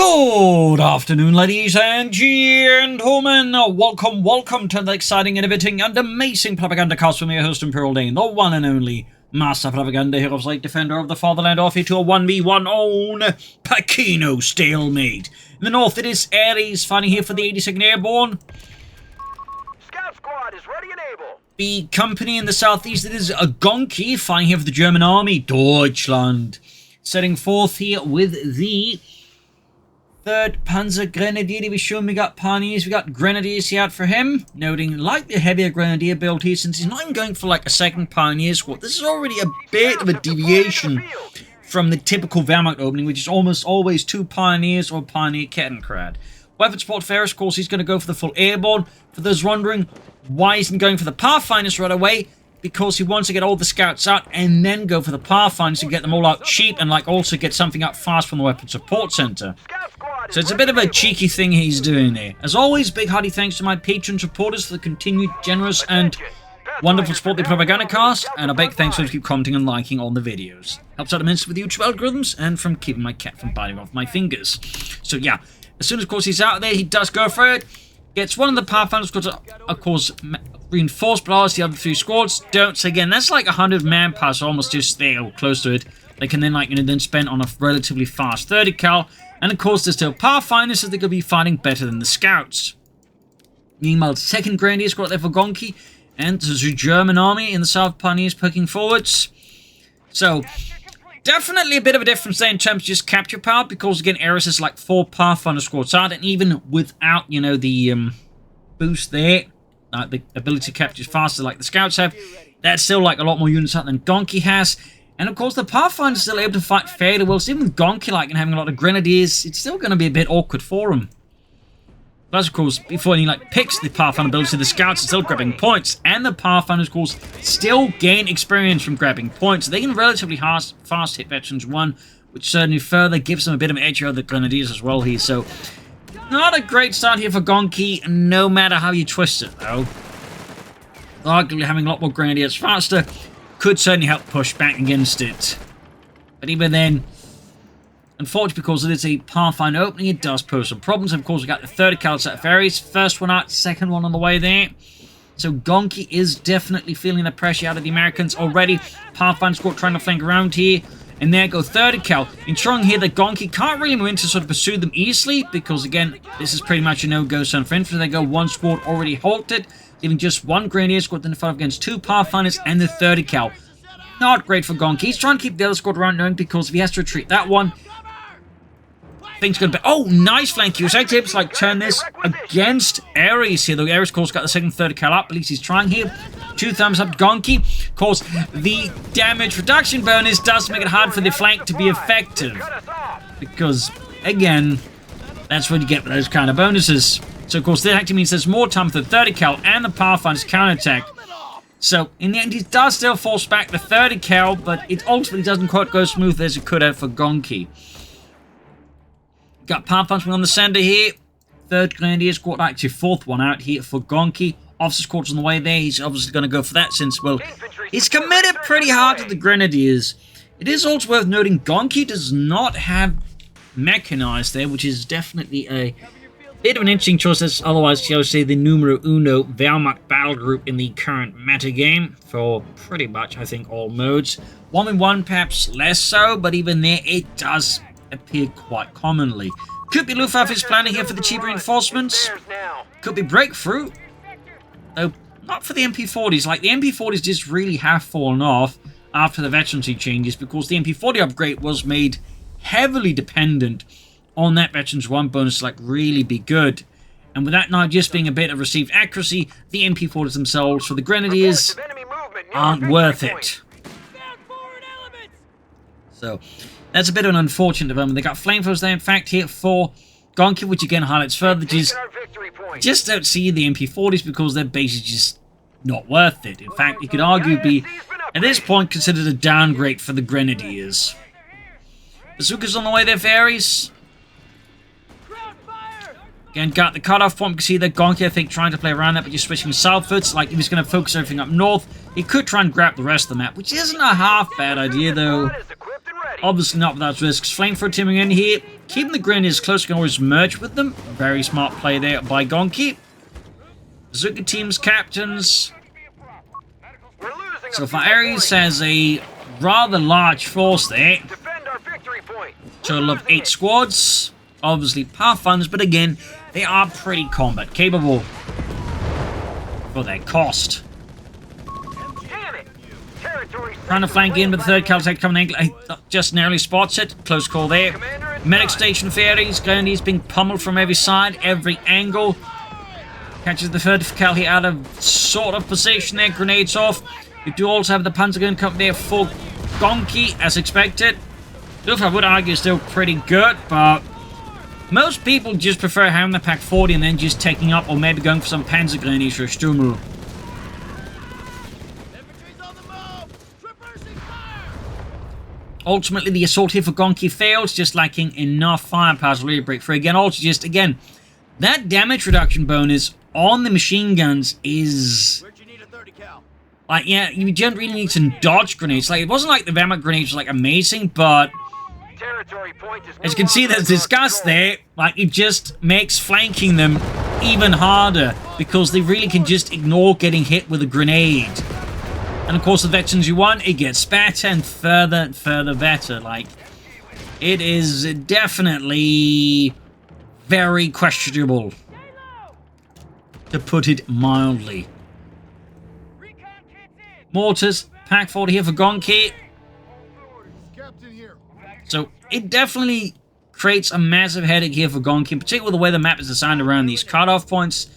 Good afternoon, ladies and gentlemen. Welcome to the exciting, innovating, and amazing Propagandacast with me, your host, Imperial Dane, the one and only Master Propaganda Hero, Light Defender of the Fatherland, off to a 1v1 own Pachino Stalemate. In the north, it is Ares, fighting here for the 82nd Airborne. Scout squad is ready and able. The company in the southeast, it is a Gonky, fighting here for the German army, Deutschland. Setting forth here with the 3rd Panzer Grenadier Division. We got pioneers, we got grenadiers here out for him. Noting, like the heavier grenadier build here, since he's not even going for like a second pioneer squad, this is already a bit of a deviation from the typical Wehrmacht opening, which is almost always 2 pioneers or pioneer Kettenkrad. Weapon support Ferris, of course, he's going to go for the full airborne. For those wondering, why isn't he going for the Pathfinders right away? Because he wants to get all the scouts out and then go for the Pathfinders and get them all out cheap, and like also get something out fast from the weapon support center. So it's a bit of a cheeky thing he's doing there. As always, big hearty thanks to my Patreon supporters for the continued generous and wonderful support of the Propagandacast, and a big thanks for them to keep commenting and liking on the videos. Helps out immensely with the YouTube algorithms and from keeping my cat from biting off my fingers. So yeah, as soon as of course he's out there, he does go for it. Gets one of the Pathfinder squads, of course, reinforced, but obviously the other 3 squads don't. So again, that's like 100 manpower, so almost just there or close to it. They can then then spend on a relatively fast 30 cal. And of course, there's still Pathfinders, so they could be fighting better than the scouts. Meanwhile, 2nd Grenadier squad there for Gonky, and there's a German army in the south, pioneers poking forwards. So definitely a bit of a difference there in terms of just capture power, because again, Ares is like 4 Pathfinder squads out, and even without, you know, the boost there, the ability to capture faster like the scouts have, that's still like a lot more units out than Gonky has. And of course, the Pathfinder's still able to fight fairly well, so even with Gonky like and having a lot of grenadiers, it's still going to be a bit awkward for him. Plus, of course, before he like picks the Pathfinder ability, the scouts are still grabbing points, and the Pathfinders, of course, still gain experience from grabbing points. So they can relatively fast hit Veterans 1, which certainly further gives them a bit of an edge over the Grenadiers as well here. So, not a great start here for Gonky, no matter how you twist it, though. Arguably having a lot more Grenadiers faster could certainly help push back against it. But even then, unfortunately, because it is a Pathfinder opening, it does pose some problems. And of course, we got the 30 cal set of ferries. First one out, second one on the way there. So Gonky is definitely feeling the pressure out of the Americans already. Pathfinder squad trying to flank around here. And there go 30 cal, ensuring here that Gonky can't really move in to sort of pursue them easily, because again, this is pretty much a no-go zone for infantry. They go 1 squad already halted, leaving just 1 Grenadier squad in the fight against 2 Pathfinders and the 30 cal. Not great for Gonky. He's trying to keep the other squad around, knowing because if he has to retreat that one, things going to be... Oh, nice flank. He was actually able to like turn this against Ares here, though Ares, of course, got the 2nd 30 cal up. At least he's trying here. 2 thumbs up, Gonky. Of course, the damage reduction bonus does make it hard for the flank to be effective, because, again, that's what you get with those kind of bonuses. So, of course, that actually means there's more time for the 30 cal and the Pathfinder's counterattack. So, in the end, he does still force back the 30 cal, but it ultimately doesn't quite go smooth as it could have for Gonky. Got Pathfinder on the center here. 3rd Grenadier squad, actually 4th one out here for Gonky. Officer squad's on the way there. He's obviously going to go for that since, well, he's committed pretty hard to the Grenadiers. It is also worth noting Gonky does not have mechanized there, which is definitely a bit of an interesting choice. That's otherwise, shall we say, the numero uno Wehrmacht battle group in the current meta game for pretty much, I think, all modes. 1v1 perhaps less so, but even there, it does appear quite commonly. Could be Luftwaffe's planning here for the cheap reinforcements. Could be Breakthrough. Though, not for the MP40s. Like, the MP40s just really have fallen off after the veterancy changes, because the MP40 upgrade was made heavily dependent on that Veterans 1 bonus to like really be good. And with that now just being a bit of received accuracy, the MP40s themselves for the Grenadiers aren't worth it. So, that's a bit of an unfortunate development. They got flamethrowers there, in fact, here for Gonky, which again highlights further just don't see the MP40s because their base is just not worth it. In fact, it could arguably, at this point, considered a downgrade for the Grenadiers. Bazooka's on the way there, Fairies. Again, got the cutoff point. You can see that Gonky, I think, trying to play around that, but just switching southwards. Like, if he's going to focus everything up north, he could try and grab the rest of the map, which isn't a half bad idea, though. Obviously not without risks. Flamethrower teaming in here. Keeping the grenadiers close, you can always merge with them. Very smart play there by Gonky. Bazooka team's captains. So for Ares has a rather large force there. Total of 8 squads. Obviously Pathfinders, but again, they are pretty combat capable for their cost. Trying to flank in, but the 3rd Caltech coming in, just narrowly spots it. Close call there. Medic station for Ares. Grenadiers being pummeled from every side, every angle. Catches the 3rd Cal here out of sort of position there. Grenades off. We do also have the Panzergun company there for Gonky, as expected. Luftwaffe, I would argue, is still pretty good, but most people just prefer having the Pack 40 and then just taking up, or maybe going for some Panzer Grenadiers for a Stummel. Ultimately, the assault here for Gonky fails, just lacking enough firepower to really break through. Again, also just, again, that damage reduction bonus on the machine guns is... Like, yeah, you don't really need some dodge grenades. Like, it wasn't like the Wehrmacht grenades were, like, amazing, but... As you can see, there's disgust there. Like, it just makes flanking them even harder, because they really can just ignore getting hit with a grenade. And of course, the veterans you want, it gets better and further better. Like, it is definitely very questionable, to put it mildly. Mortars, Pack 40 here for Gonky. So, it definitely creates a massive headache here for Gonky, particularly the way the map is designed around these cutoff points.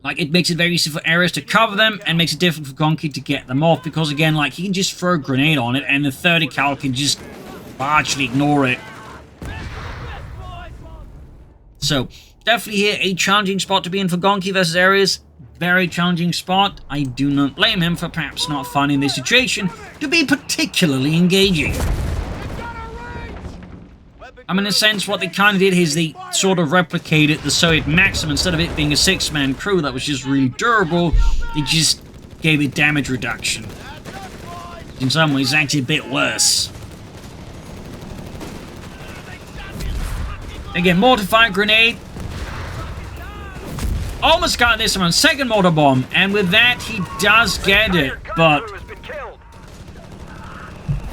Like, it makes it very easy for Ares to cover them, and makes it difficult for Gonky to get them off, because again, like, he can just throw a grenade on it, and the 30 cal can just largely ignore it. So, definitely here, a challenging spot to be in for Gonky versus Ares. Very challenging spot. I do not blame him for perhaps not finding this situation to be particularly engaging. I mean, in a sense, what they kind of did is they sort of replicated the Soviet Maxim. Instead of it being a 6-man crew that was just really durable, they just gave it damage reduction. In some ways, actually a bit worse. Again, mortar fire grenade. Almost got this one. 2nd mortar bomb. And with that, he does get it. But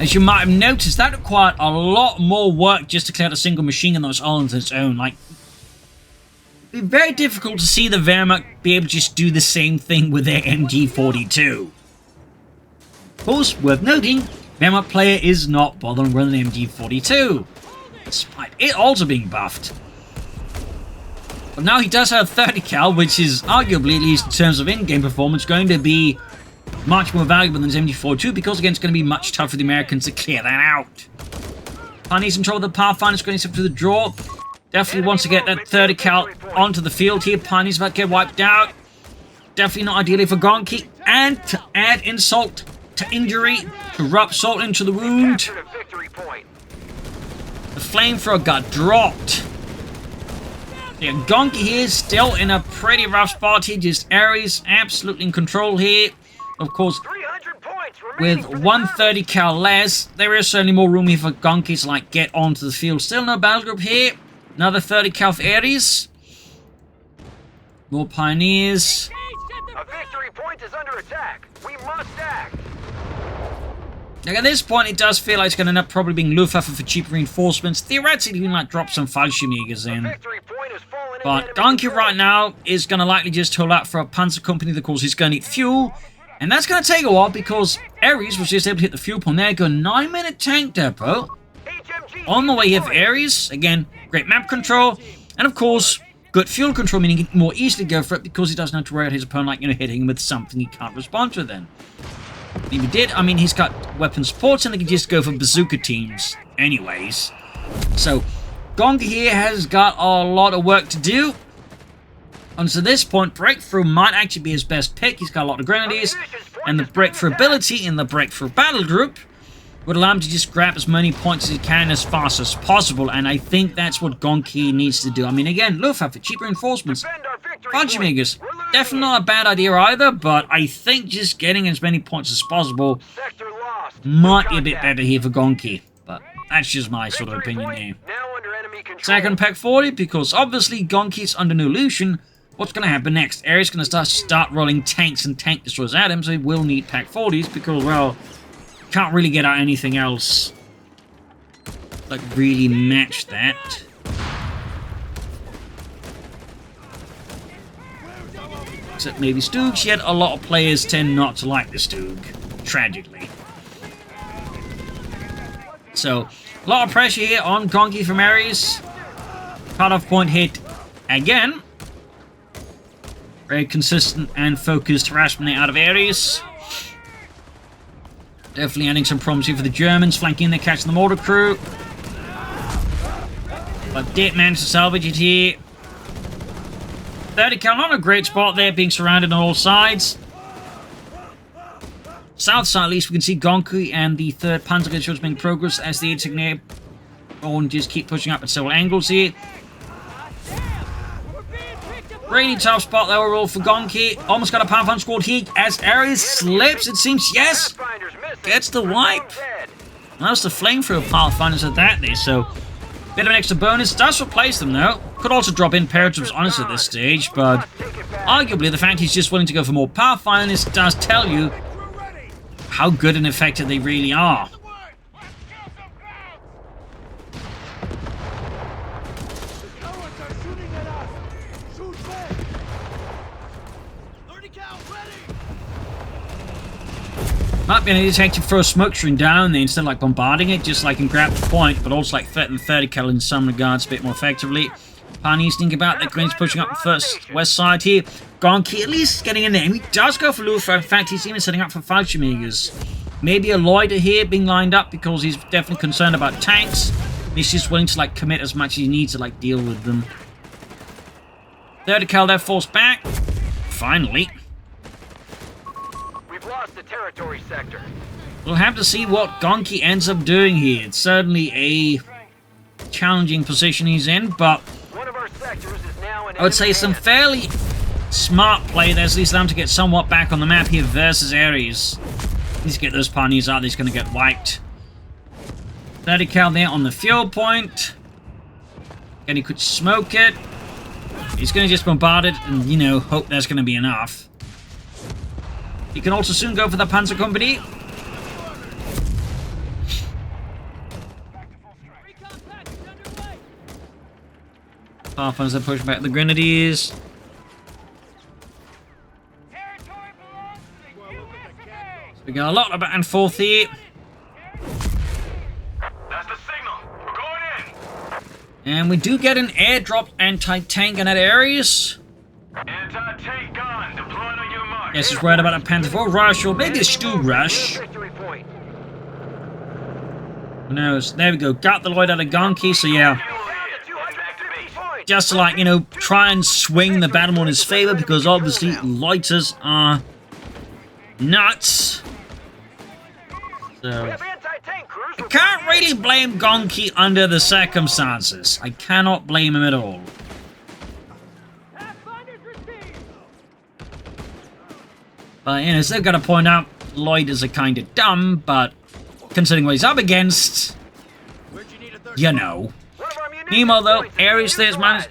as you might have noticed, that required a lot more work just to clear a single machine gun that was all on its own. Like, it'd be very difficult to see the Wehrmacht be able to just do the same thing with their MG42. Of course, worth noting, Wehrmacht player is not bothering with an MG42, despite it also being buffed. But now he does have 30 cal, which is arguably, at least in terms of in-game performance, going to be much more valuable than his MG42, because again, it's going to be much tougher for the Americans to clear that out. Pioneers in trouble with the Pathfinder's going to the draw. Definitely wants to get that 30 cal onto the field here. Pioneer's about to get wiped out. Definitely not ideally for Gonky. And to add insult to injury, to rub salt into the wound, the flamethrower got dropped. Yeah, Gonky here is still in a pretty rough spot here. Just Ares absolutely in control here. Of course, with 130 cal less, there is certainly more room here for Gonky to like get onto the field. Still no battle group here. Another 30 cal for Ares. More Pioneers. A victory point is under attack. We must act. Like at this point, it does feel like it's going to end up probably being Luftwaffe for cheap reinforcements. Theoretically, we might drop some Fallschirmjägers in. But Gonky right now is going to likely just hold out for a Panzer company that, of course, he's going to need fuel. And that's going to take a while because Ares was just able to hit the fuel pump. There you go, 9-minute tank depot. On the way here for Ares. Again, great map control. And, of course, good fuel control, meaning he can more easily go for it because he doesn't have to worry about his opponent, like, hitting him with something he can't respond to then. If he did, I mean, he's got weapon supports and they can just go for bazooka teams anyways. So, Gonky here has got a lot of work to do. And to this point, Breakthrough might actually be his best pick. He's got a lot of grenadiers, and the Breakthrough ability in the Breakthrough battle group would allow him to just grab as many points as he can as fast as possible, and I think that's what Gonky needs to do. I mean, again, Luftwaffe, cheap reinforcements, Fallschirmjägers, definitely not a bad idea either, but I think just getting as many points as possible might be a bit better here for Gonky, but that's just my sort of opinion here. Now under enemy control. Second Pack 40, because obviously Gonky's under no illusion. What's going to happen next? Area's going to start rolling tanks and tank destroyers at him, so he will need Pack 40s because, well, can't really get out anything else like really match that. Except maybe Stoogs, yet a lot of players tend not to like the Stoog, tragically. So, a lot of pressure here on Gonky from Ares. Cut-off point hit again. Very consistent and focused harassment out of Ares. Definitely adding some problems here for the Germans, flanking there, catching the mortar crew. But did manage to salvage it here. 30 cal, not a great spot there, being surrounded on all sides. South side, at least, we can see Gonky and the 3rd Panzerdivision making progress as the Insignia and just keep pushing up at several angles here. Really tough spot there overall for Gonky. Almost got a Pathfinder squad here as Ares slips, it seems. Yes! Gets the wipe. That's the flamethrower Pathfinders at that there, so bit of an extra bonus. Does replace them though. Could also drop in Paratroops honest at this stage, but arguably the fact he's just willing to go for more Pathfinders does tell you how good and effective they really are. Might be an idea to throw a smoke screen down there instead of like bombarding it, just like and grab the point, but also like threaten 30 cal in some regards a bit more effectively. Pioneers think about that. Green's pushing up the first west side here. Gonky at least getting in there. And he does go for Luftwaffe. In fact, he's even setting up for Fallschirmjägers. Maybe a loiter here being lined up because he's definitely concerned about tanks. He's just willing to like commit as much as he needs to like deal with them. 30 cal there forced back. Finally. Lost the territory sector. We'll have to see what Gonky ends up doing here. It's certainly a challenging position he's in, but one of our sectors is now in I would say some fairly smart play there, at least them to get somewhat back on the map here versus Ares. Needs to get those pioneers out, he's going to get wiped. 30 cal there on the fuel point. And he could smoke it. He's going to just bombard it and, you know, hope there's going to be enough. He can also soon go for the Panzer Company. Pathfinders are pushing back the Grenadiers. So we got a lot of back and forth here. That's the signal. We're going in. And we do get an airdrop anti-tank in that areas. Anti-tank gun deployed on your mark. Yes, he's worried about a Panther 4 rush or maybe a Stu rush. Who knows? There we go. Got the Lloyd out of Gonky, so yeah. Just to, like, you know, try and swing the battle in his favor because obviously loiters are nuts. So I can't really blame Gonky under the circumstances. I cannot blame him at all. But, you know, still got to point out, Lloyders are kind of dumb, but considering what he's up against, you know. Meanwhile, though, Ares there's managed...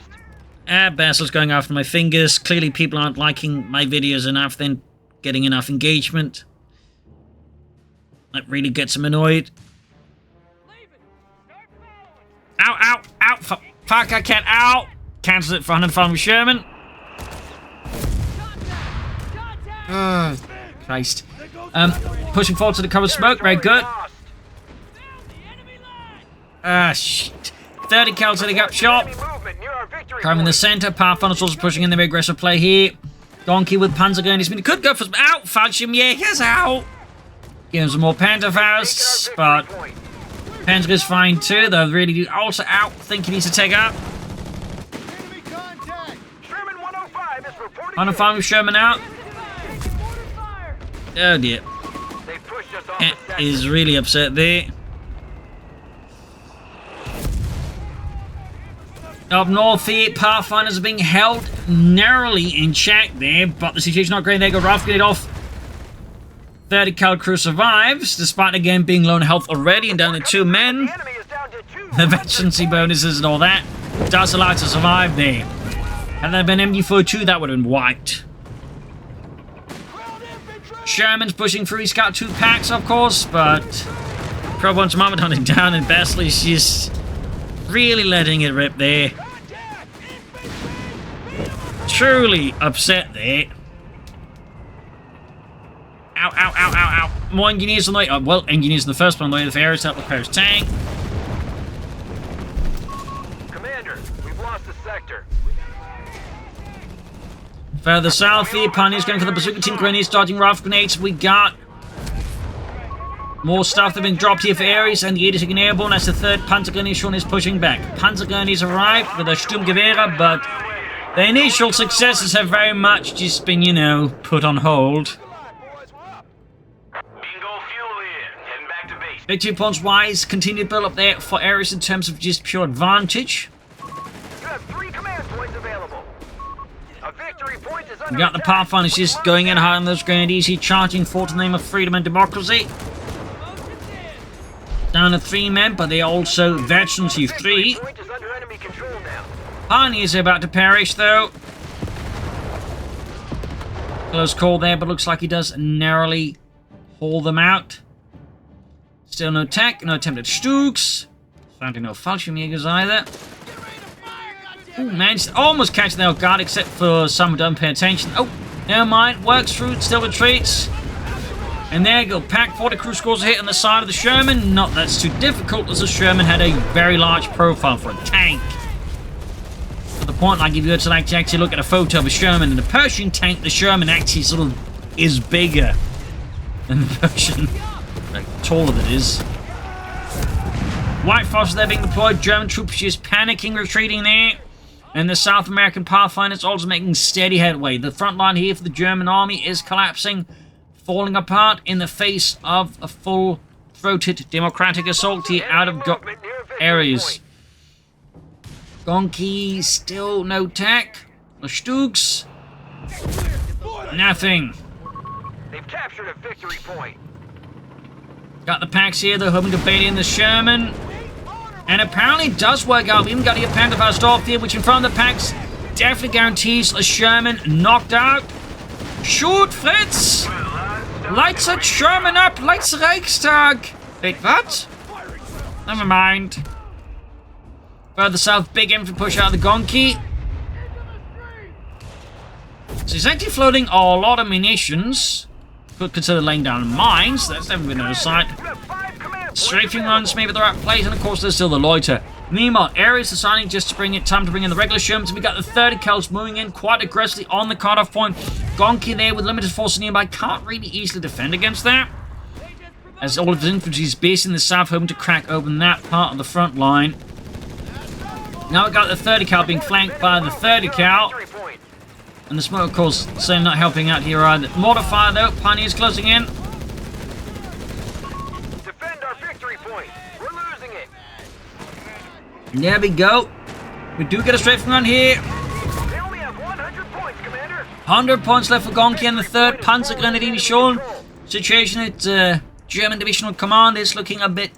Bassel's going after my fingers. Clearly, people aren't liking my videos enough, then getting enough engagement. That really gets him annoyed. Ow, ow, ow! Fuck, I can't, ow! Cancels it for 105 with Sherman. Christ. Pushing forward to the cover smoke, very good. Shit. 30 cal setting up shot. Covering the center. Pathfinder's also pushing in the very aggressive play here. Gonky with Panzer going. He could go for some. Out! Fallschirmjägers out! Give him some more Pantherfausts, but Panzer is fine too. They'll really do also out. Think he needs to take up. 105 with Sherman out. Oh dear. He's really upset there. Up north here, Pathfinders are being held narrowly in check there, but the situation's not great. They go rough, get it off. 30 cal crew survives, despite again being low on health already and down to 2 men. The enemy is down to 2. The veterancy bonuses and all that does allow it to survive there. Had there been MD42, that would have been wiped. Sherman's pushing through. He's got 2 packs, of course, but Prob wants Mama hunting down, and Besley's just really letting it rip there. Truly upset there. Ow, ow, ow, ow, ow. More engineers on the way. Oh, well, engineers in the first one on the way to the ferries to help repair his tank. Commander, we've lost the sector. Further south here, Pioneers going for the bazooka team, grenades dodging rifle grenades. We got more stuff that have been dropped here for Ares and the 82nd Airborne as the 3rd Panzergrenadier is pushing back. Panzergrenadiers arrived with a Sturmgewehre, but the initial successes have very much just been, you know, put on hold. Victory points wise, continued build up there for Ares in terms of just pure advantage. You have 3 command points available. A victory point is under We got the Pathfinders just going in hard on those grenadiers, charging forth in the name of freedom and democracy. Down to 3 men, but they also veterans you 3. Point is under enemy control now. Pioneers are about to perish though. Close call there, but looks like he does narrowly haul them out. Still no tech, no attempted Stooks. Finding no Fallschirmjägers either. Ooh, managed to almost catch the old guard, except for some who don't pay attention. Oh, never mind. Works through, still retreats. And there you go. Pack 40 crew scores a hit on the side of the Sherman. Not that's too difficult, as the Sherman had a very large profile for a tank. To the point, like if you were to like to actually look at a photo of a Sherman and a Pershing tank, the Sherman actually sort of is bigger than the Pershing. Like, taller than it is. White Fox there being deployed. German troops just panicking, retreating there. And the South American Pathfinders also making steady headway. The front line here for the German army is collapsing, falling apart in the face of a full-throated democratic assault here out of areas. Gonky, still no tech. No Stooks. Nothing. They've captured a victory point. Got the packs here, they're hoping to bait in the Sherman. And apparently it does work out. We even got the Panzerfaust off here, which in front of the packs definitely guarantees a Sherman knocked out. Shoot, Fritz! Lights that Sherman up, lights the Reichstag! Wait, what? Never mind. Further south, big infantry push out of the Gonky. So he's actually floating a lot of munitions. Could consider laying down mines. That's never been on sight. Strafing runs maybe the right place, and of course there's still the loiter. Meanwhile, Ares deciding just to bring it time to bring in the regular Shermans. We got the 30 cals moving in quite aggressively on the cutoff point. Gonky there with limited force nearby can't really easily defend against that, as all of his infantry is based in the south, hoping to crack open that part of the front line. Now we got the 30 cal being flanked by the 30 cal. And the smoke, of course, certainly not helping out here either. Mortar fire, though. Pioneers closing in. Defend our victory point. We're losing it. There we go. We do get a straight from around here. They only have 100 points, Commander. 100 points left for Gonky and the 3rd Panzergrenadier Division. Situation at German Divisional Command is looking a bit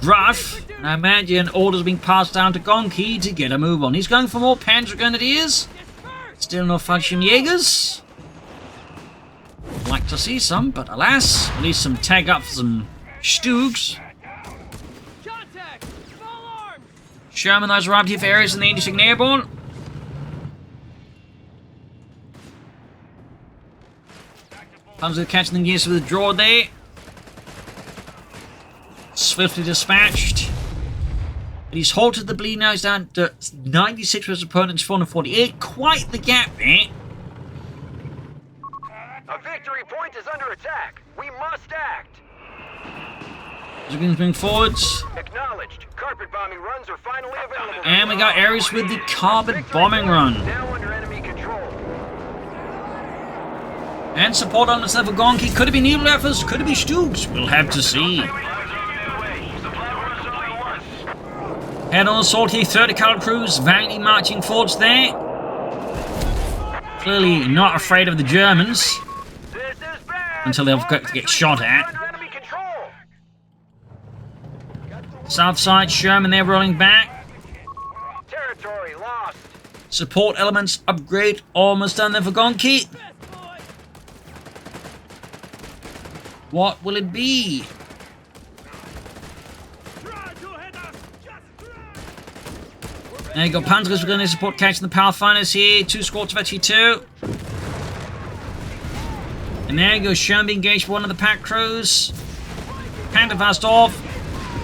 rough. I imagine orders being passed down to Gonky to get a move on. He's going for more Panzergrenadiers. Still no Fallschirmjägers. Like to see some, but alas, at least some tag up for some Stoogs. Sherman has arrived here for Ares and the 82nd Airborne. Panzer catching the gears with the draw there. Swiftly dispatched. And he's halted the bleed now. He's down to 96 versus opponent's 448. Quite the gap there. A victory point is under attack. We must act. Moving forwards. Acknowledged. Carpet bombing runs are finally available. And we got Ares with the carpet bombing run. Now under enemy control. And support on this level Gonky. Could it be needle efforts? Could it be Stoogs? We'll have to see. Head on assault here, 30 cal crews valiantly marching forwards there. Clearly not afraid of the Germans. until they'll get shot at. Under enemy control. South side, Sherman, they're rolling back. Territory lost. Support elements upgrade almost done there for Gonky. What will it be? There you go, Panzers are going to support catching the Pathfinders here. 2 squads of actually 2. And there you go, Sherman being engaged by one of the pack crews. Panther fast off.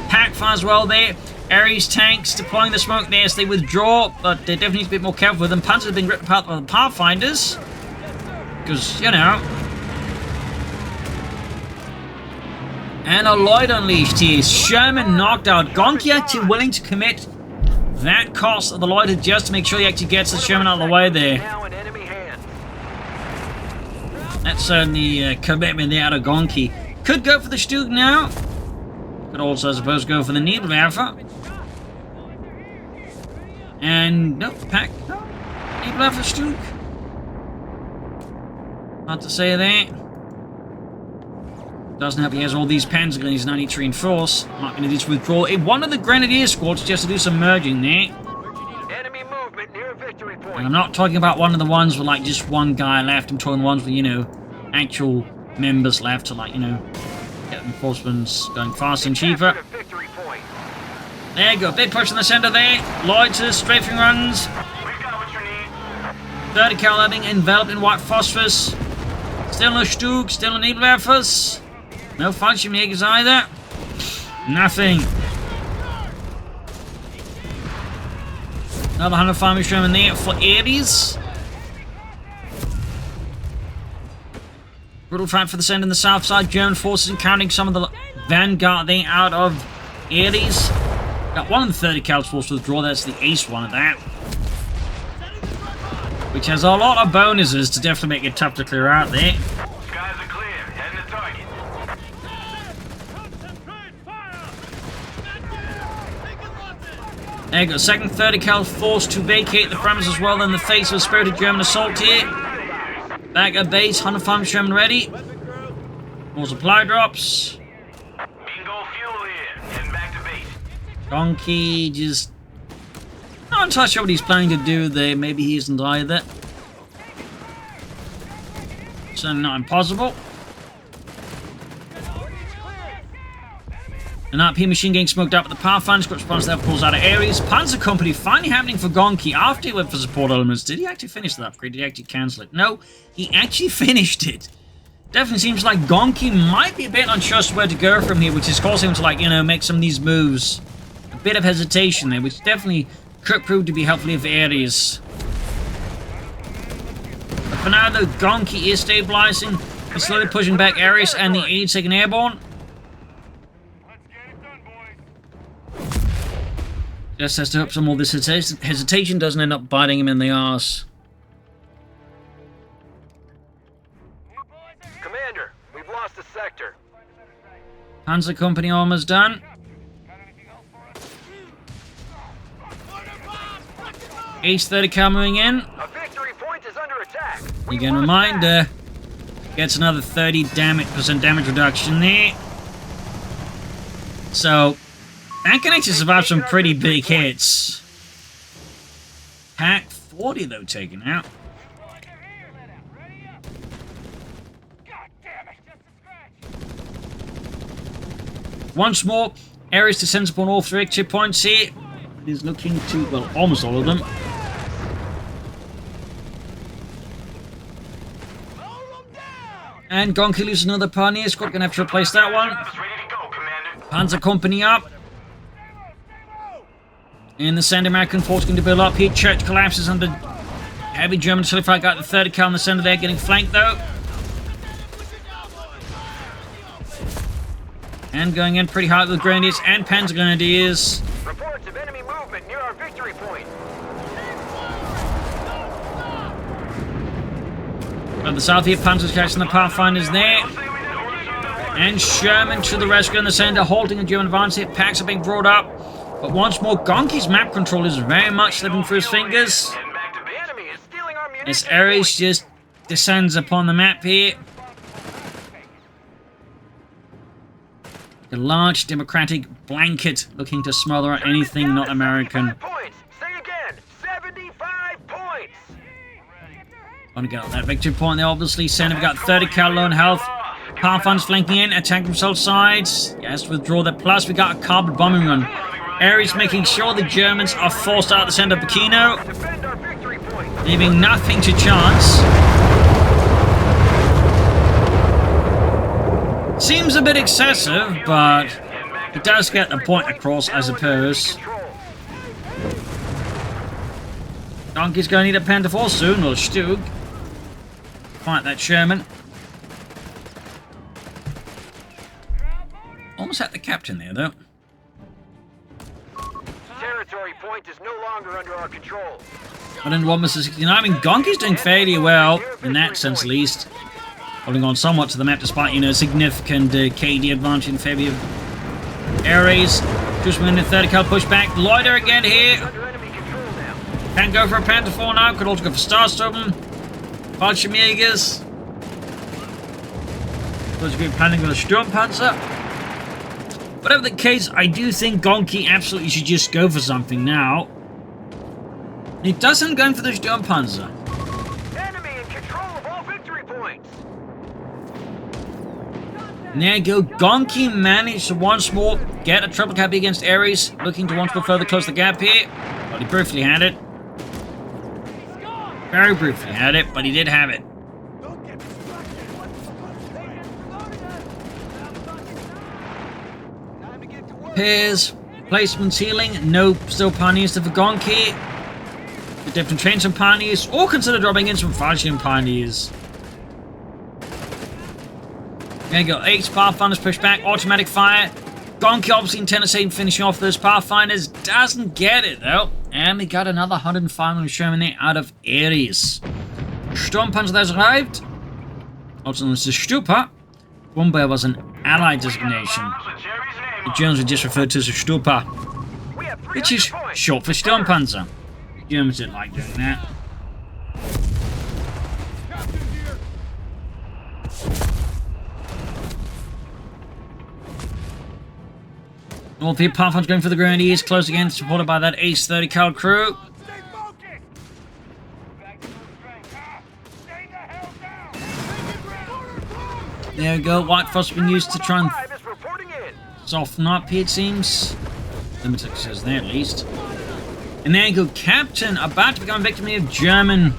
Pack fires well there. Ares tanks deploying the smoke there as they withdraw, but they definitely need to be a bit more careful with them. Panzers are being ripped apart by the Pathfinders. Because, you know. And a Lloyd unleashed here. Sherman knocked out. Gonky actually willing to commit that cost of the Lloyd just to make sure he actually gets the Sherman out of the way there. Now in enemy hands. That's certainly a commitment there out of Gonky. Could go for the Stug now. Could also, I suppose, go for the Nebelwerfer. And, nope, pack. No. Nebelwerfer Stug. Hard to say there. Doesn't help he has all these Panzer guns he's not need to reinforce. Not going to just withdraw. One of the Grenadier squads just to do some merging there. Enemy movement near victory point. And I'm not talking about one of the ones with like just one guy left. I'm talking the ones with, you know, actual members left to like, you know, get reinforcements going faster and cheaper. Victory point. There you go. Big push in the center there. Lloyd's strafing runs. We've got what you need. 30 cal landing enveloped in white phosphorus. Still no Stug, still no Nebelwerfers. No Fallschirmjägers either. Nothing. Another 105 Sherman there for Ares. Brutal fight for the send in the south side. German forces encountering some of the vanguard there out of Ares. Got one of the 30 cal force to withdraw. That's the ace one of that. Which has a lot of bonuses to definitely make it tough to clear out there. Skies are clear. Heading to target. There you go, second 30 cal forced to vacate the premises as well in the face of a spirited German assault here. Back at base, 105 Sherman ready. More supply drops. Bingo fuel here. Heading back to base. Gonky just not entirely sure what he's planning to do there. Maybe he isn't either. Certainly not impossible. An RP machine getting smoked up, but the Pathfinder script response there pulls out of Ares. Panzer Company finally happening for Gonky after he went for support elements. Did he actually finish the upgrade? Did he actually cancel it? No, he actually finished it. Definitely seems like Gonky might be a bit unsure where to go from here, which is causing him to, like, you know, make some of these moves. A bit of hesitation there, which definitely could prove to be helpful for Ares. But for now, though, Gonky is stabilizing. He's slowly pushing back Ares and the 82nd Airborne. Just has to hope some more of this hesitation doesn't end up biting him in the arse. Commander, we've lost a sector. Panzer Company almost done. Ace 30 cal moving in. A victory point is under attack. Again, reminder. Gets another 30% damage reduction there. So, that can actually survive some pretty big hits. Pack 40 though taken out. Once more, Ares descends upon all 3 exit points here. He's looking to, well, almost all of them. And Gonky loses another Pioneer squad, gonna have to replace that one. Panzer Company up. In the center, American force going to build up here. Church collapses under heavy German artillery fire. Got the 30 cal in the center there, getting flanked though. And going in pretty hard with Grenadiers and Panzer Grenadiers. Reports of enemy movement near our victory point. At the south here, Panzer's catching the Pathfinders there. And Sherman to the rescue in the center, halting a German advance here. Packs are being brought up. But once more, Gonky's map control is very much slipping through his fingers. As Ares just descends upon the map here. A large democratic blanket looking to smother anything not American. 75 points. Say again, 75 points. Want to get on that victory point there, obviously. Center, we've got 30 cal low on health. Pathfinders flanking in, attack from both sides. Yes, withdraw that. Plus, we got a carbon bombing run. Ares making sure the Germans are forced out the center of Pachino, Defend our victory point. leaving nothing to chance. Seems a bit excessive, but it does get the point across, I suppose. Gonky's going to need a Panther 4 soon, or Stug. Fight that Sherman. Almost had the captain there, though. Territory point is no longer under our control. I didn't want Mr. 69. I mean, Gonky's doing fairly well, in that sense at least. Holding on somewhat to the map despite, you know, significant KD advantage in favor of Ares. Just win the 30 cal pushback. Loiter again here. Under enemy control now. Can go for a Panther 4 now. Could also go for Starstorm. Fallschirmjägers. Those are planning on a Sturmpanzer. Whatever the case, I do think Gonky absolutely should just go for something now. He doesn't go for the Sturmpanzer. Enemy in control of all victory points. And there you go. Gonky managed to once more get a triple cap against Ares. Looking to once more further close the gap here. But he briefly had it. Very briefly had it, but he did have it. Pairs, placements, healing. No, still pioneers to for Gonky. The different trains from pioneers, or consider dropping in some Fallschirm pioneers. There you go. 8 Pathfinders push back, automatic fire. Gonky obviously intended finishing off those Pathfinders. Doesn't get it though. And we got another 105 Sherman there out of Ares. Sturmpanzer has arrived. Also known as the Stupa. Bomber was an allied designation. The Germans were just referred to as a Stupa, which is short for Sturmpanzer. The Germans didn't like doing that. North here, Pathfinder's going for the Grenadiers, close again, supported by that Ace 30 cal crew. There we go, White Frost being used to try and soften up here, it seems. Limited says there at least. And there you go, Captain, about to become a victim of German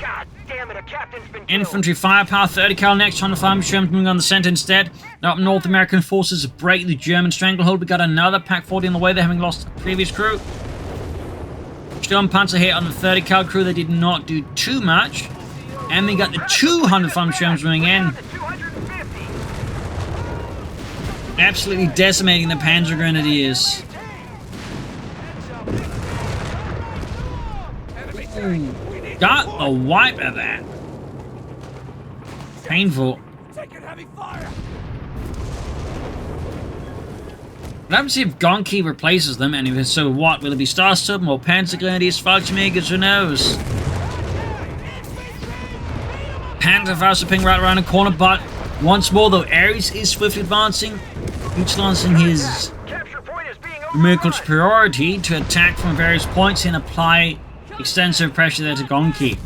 infantry firepower. 30 cal next, trying to find Sherman moving on the center instead. Now, North American forces break the German stranglehold. We got another Pack 40 on the way. They're having lost the previous crew. Sturmpanzer here on the 30 cal crew. They did not do too much. And we got the 200 Farm Shermans moving in. Absolutely decimating the Panzer Grenadiers. Ooh, got the wipe of that. Painful. But I would see if Gonky replaces them, and if so, what? Will it be Starstorm or Panzer Grenadiers, Fallschirmjägers? Who knows? Panther ping right around the corner, but once more, though, Ares is swiftly advancing, utilizing his numerical superiority to attack from various points and apply extensive pressure there to Gonky.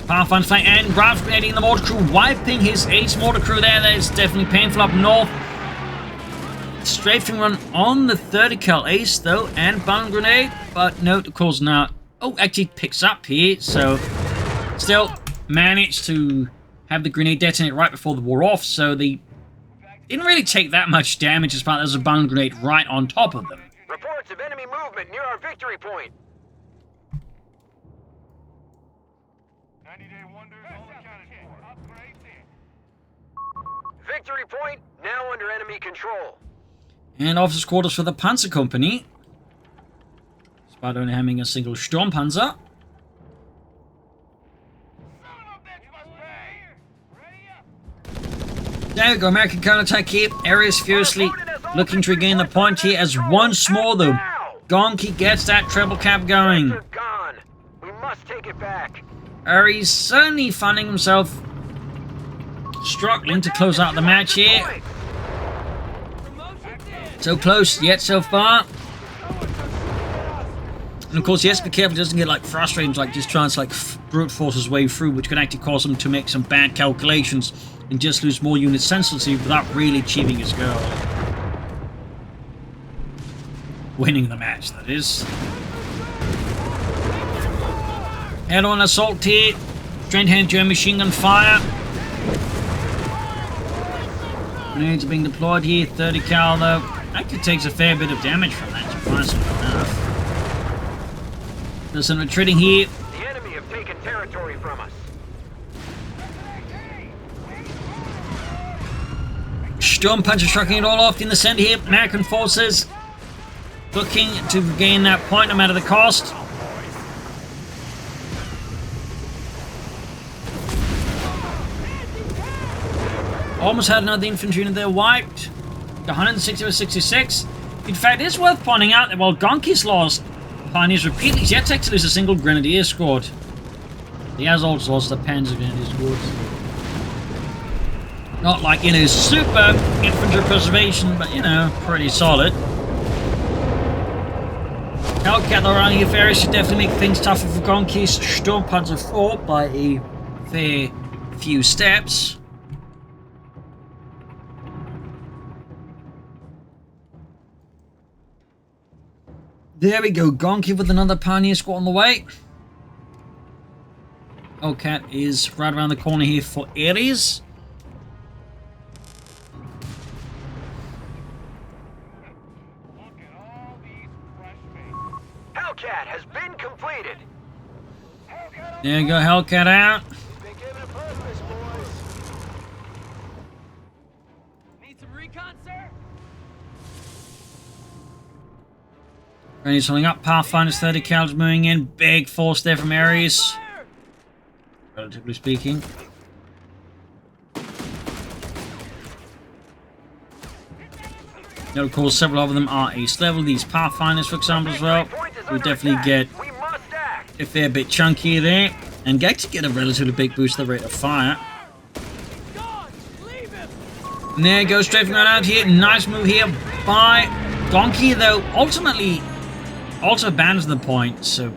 Pathfinder's flank and Grab's grenading the mortar crew, wiping his ace mortar crew there. That is definitely painful up north. Strafing run on the 30 cal ace though, and bomb grenade, but no, of course not. Oh, actually picks up here, so still managed to have the grenade detonate right before the war off, so they didn't really take that much damage as far as there's a bomb grenade right on top of them. Reports of enemy movement near our victory point. 90-day wonders all accounted for. Victory point now under enemy control. And officers' quarters for the Panzer Company. Despite only having a single Sturmpanzer. There we go, American counterattack here. Ares furiously looking to regain the point here as once more though, Gonky gets that triple cap going. Gone. We must take it back. He's certainly finding himself struggling to close out the match here. So close, yet so far. And of course, he has to be careful he doesn't get like frustrated, like just trying to like brute force his way through, which can actually cause him to make some bad calculations and just lose more units senselessly without really achieving his goal. Winning the match, that is. Head-on assault here. Straight-hand German machine gun fire. Grenades are being deployed here. 30 cal though. Actually takes a fair bit of damage from that, surprisingly enough. There's some retreating here. The enemy have taken territory from us. Storm Puncher trucking it all off in the center here. American forces looking to regain that point no matter the cost. Almost had another infantry unit there wiped. 160 or 66. In fact, it's worth pointing out that while Gonky's lost Pioneers repeatedly, he's yet to lose a single Grenadier squad. He has also lost the Panzer Grenadier squads. Not like, you know, super infantry preservation, but, you know, pretty solid. Hellcat around here, Ferris should definitely make things tougher for Gonky's Sturmpanzer 4 by a fair few steps. There we go, Gonky with another Pioneer squad on the way. Hellcat is right around the corner here for Ares. Hellcat has been completed. There you go, Hellcat out. Been given a purpose, boys. Need some recon, sir? Grenadiers holding up. Pathfinder's 30 cals moving in. Big force there from Ares. Relatively speaking. Now, of course, several of them are ace level. These Pathfinders, for example, as well. We definitely get a fair bit chunkier there. And get to get a relatively big boost to the rate of fire. And there goes strafing right out here. Nice move here by Gonky, though. Ultimately, also abandons the point. So,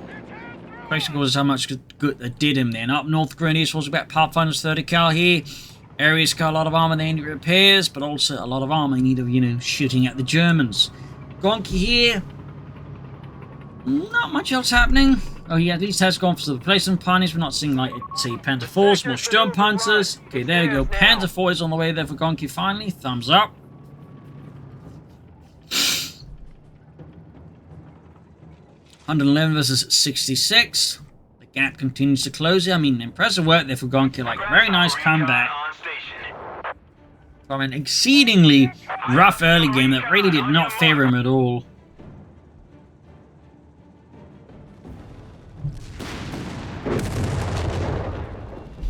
question was how much good that did him then. Up north, Grenadiers was about Pathfinder's 30 cal here. Ares got a lot of armor they need repairs, but also a lot of armor in need of, you know, shooting at the Germans. Gonky here. Not much else happening. Oh, he at least has gone for the replacement Pioneers. We're not seeing, like, say, Panther 4s, more Sturmpanzers. Okay, there we go. Panther 4 is on the way there for Gonky finally. Thumbs up. $111 versus 66. The gap continues to close. I mean, impressive work there for Gonky. Like, a very nice comeback from an exceedingly rough early game that really did not favor him at all.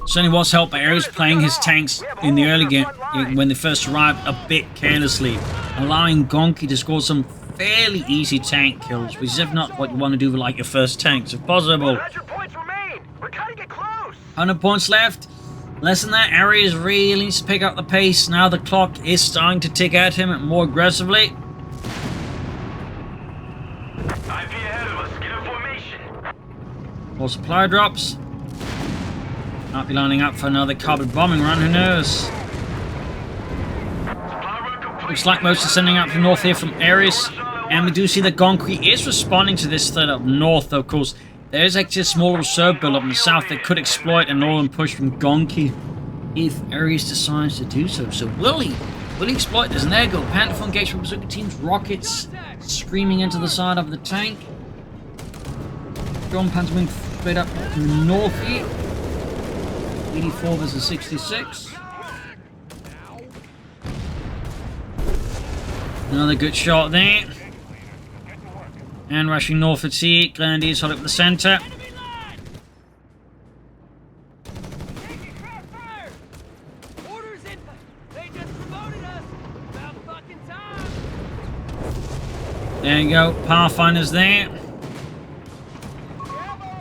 Certainly was helped by Ares playing his tanks in the early game when they first arrived a bit carelessly, allowing Gonky to score some fairly easy tank kills, which is if not what you want to do with like your first tanks, if possible. 100 points remain. We're cutting it close. 100 points left. Less than that, Ares really needs to pick up the pace. Now the clock is starting to tick at him more aggressively. IP ahead of us. Get in formation. More supply drops. Might be lining up for another carbon bombing run, who knows? Looks like most are sending up from north here from Ares. And we do see that Gonky is responding to this threat up north, though, of course. There is actually a small reserve build up in the south that could exploit a northern push from Gonky if Ares decides to do so. So will he exploit this? And there you go. Panther 4 engaged with Bazooka teams. Rockets screaming into the side of the tank. John Panzer moving straight up north here. 84 versus 66. Another good shot there. And rushing north at sea. Grenadiers hold up the center. There you go. Pathfinders there.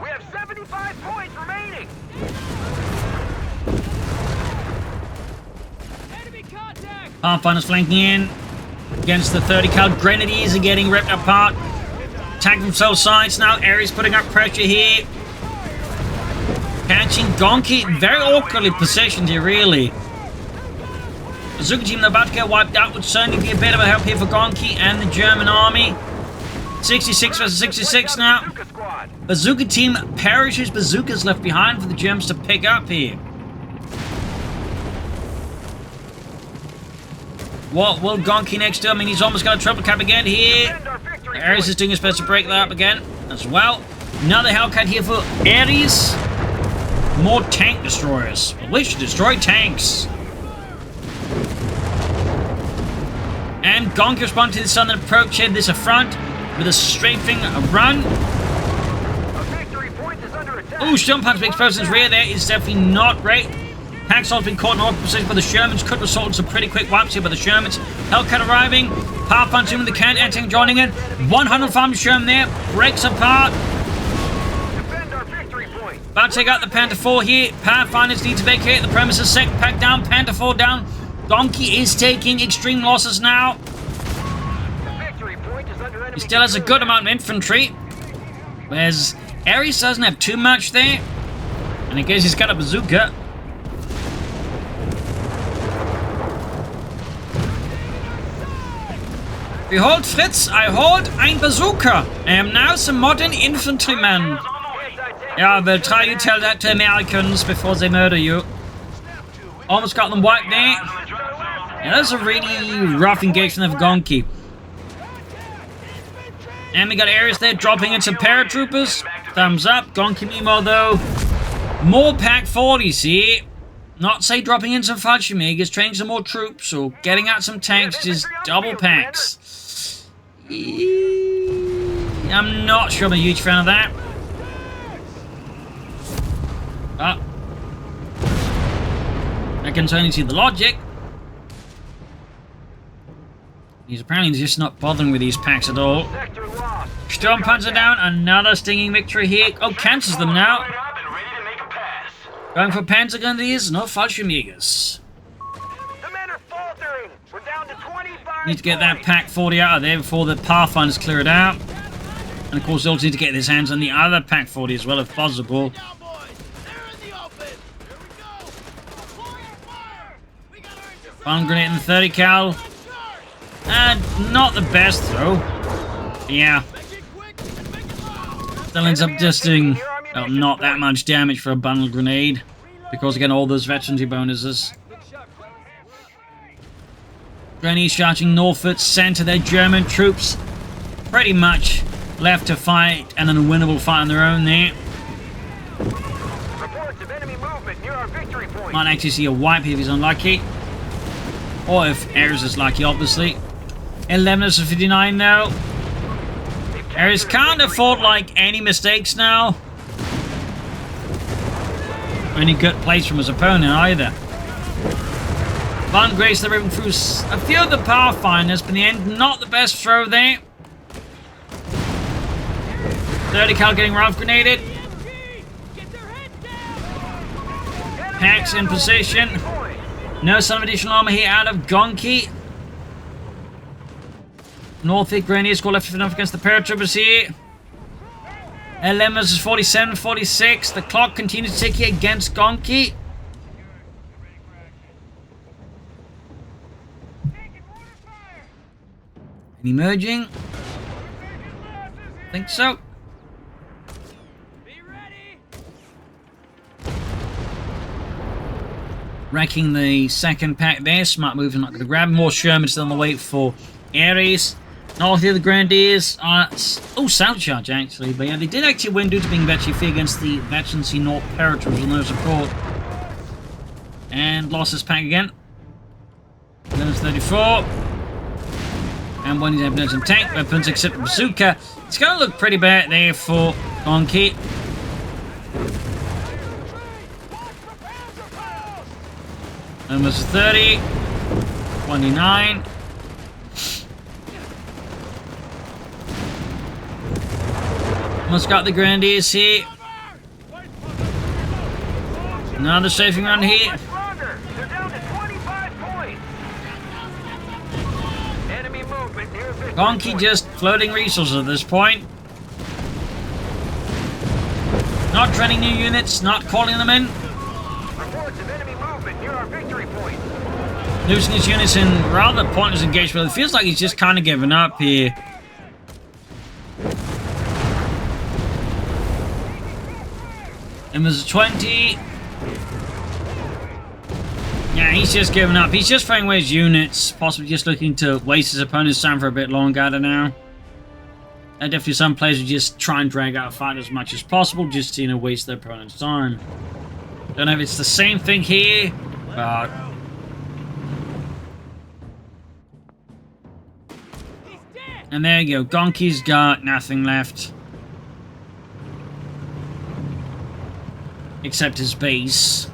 We have 75 points remaining. Pathfinders flanking in against the 30 cal. Grenadiers are getting ripped apart. Attack from both sides now. Ares putting up pressure here. Catching Gonky. Very awkwardly positioned here, really. Bazooka team about to get wiped out would certainly be a bit of a help here for Gonky and the German army. 66 versus 66 now. Bazooka team perishes. Bazookas left behind for the Germans to pick up here. What will Gonky next do? I mean, he's almost got a triple cap again here. Ares is doing his best to break that up again as well. Another Hellcat here for Ares. More tank destroyers. Which destroy tanks. And Gonky responded to the southern approach here. This affront with a strafing run. Ooh, Sturmpanzer being exposed in his rear there is definitely not great. Hacksaw been caught in awkward position by the Shermans. Could result in some pretty quick wipes here by the Shermans. Hellcat arriving. Pathfinder with the can. Anti-tank joining in. 100 farm Sherman there. Breaks apart. About to take out the Panther 4 here. Pathfinders need to vacate the premises. Second pack down. Panther 4 down. Gonky is taking extreme losses now. He still has a good amount of infantry. Whereas Ares doesn't have too much there. And I guess he's got a bazooka. Behold, Fritz, I hold ein Bazooka. I am now some modern infantryman. Yeah, we'll try to tell that to Americans before they murder you. Almost got them wiped there. Yeah, that's a really rough engagement of Gonky. And we got Ares there dropping in some paratroopers. Thumbs up. Gonky meanwhile though. More Pack 40s here. Not say dropping in some Fallschirmjägers, training some more troops, or getting out some tanks, just double packs. I'm not sure I'm a huge fan of that. I can certainly see the logic. He's apparently just not bothering with these packs at all. Sturmpanzer down, another stinging victory here. Oh, cancels them now. Going for Panzer Grenadiers, no Fallschirmjägers. Need to get that Pack 40 out of there before the Pathfinders clear it out. And of course, they also need to get his hands on the other Pack 40 as well, if possible. One grenade in the 30 cal. Not the best throw. Yeah. Still ends up just doing not that much damage for a bundle grenade. Because again, all those veterancy bonuses. Grenadiers charging northward, center their German troops. Pretty much left to fight and an unwinnable fight on their own there. Might actually see a wipe if he's unlucky. Or if Ares is lucky, obviously. 11 versus 59 now. Ares can't afford like any mistakes now. Or any good plays from his opponent either. Van Grace, they're ripping through a few of the Pathfinders, but in the end, not the best throw there. 30 cal getting rough grenaded. Packs in position. No sign of additional armor here out of Gonky. Northwick Grenadiers score left enough against the paratroopers here. 11 versus 47, 46. The clock continues to tick here against Gonky. Emerging. Think so. Wrecking the second pack there. Smart move, not going to grab more Sherman still on the way for Ares. North here, the Grenadiers are south charge actually, but yeah, they did actually win due to being veteran free against the veterancy North Paratroopers with no support. And lost this pack again. Then it's 34. And one needs to have some tank weapons except bazooka. It's going to look pretty bad there for Gonky. Almost 30. 29. Almost got the Grenadiers here. Another strafing run here. near a victory Gonky point. just floating resources at this point. Not training new units, not calling them in. Reports of enemy movement near our victory point. Losing his units in rather pointless engagement. It feels like he's just kind of giving up here. And there's a 20. Yeah, he's just giving up. He's just throwing away his units. Possibly just looking to waste his opponent's time for a bit longer, I don't know. And definitely some players who just try and drag out a fight as much as possible, just to, you know, waste their opponent's time. Don't know if it's the same thing here, but... And there you go. Gonky's got nothing left. Except his base.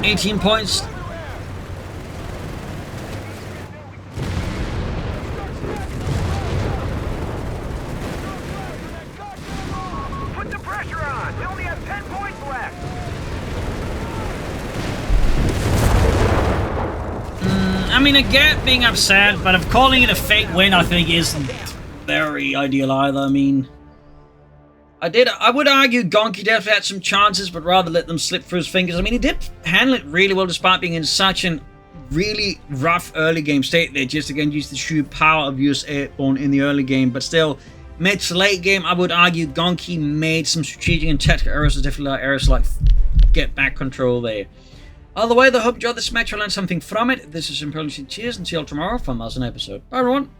$18 points. Put the pressure on. We only have 10 points left. I mean, I get being upset, but if calling it a fake win, I think isn't very ideal either. I mean, I would argue Gonky definitely had some chances, but rather let them slip through his fingers. I mean, he did handle it really well despite being in such an really rough early game state there. Just again, used the sheer power of US Airborne in the early game, but still, mid to late game, I would argue Gonky made some strategic and tactical errors, definitely errors like get back control there. Either way, I hope you enjoyed this match. I learned something from it. This is Imperial. Cheers and see you all tomorrow for another episode. Bye, everyone.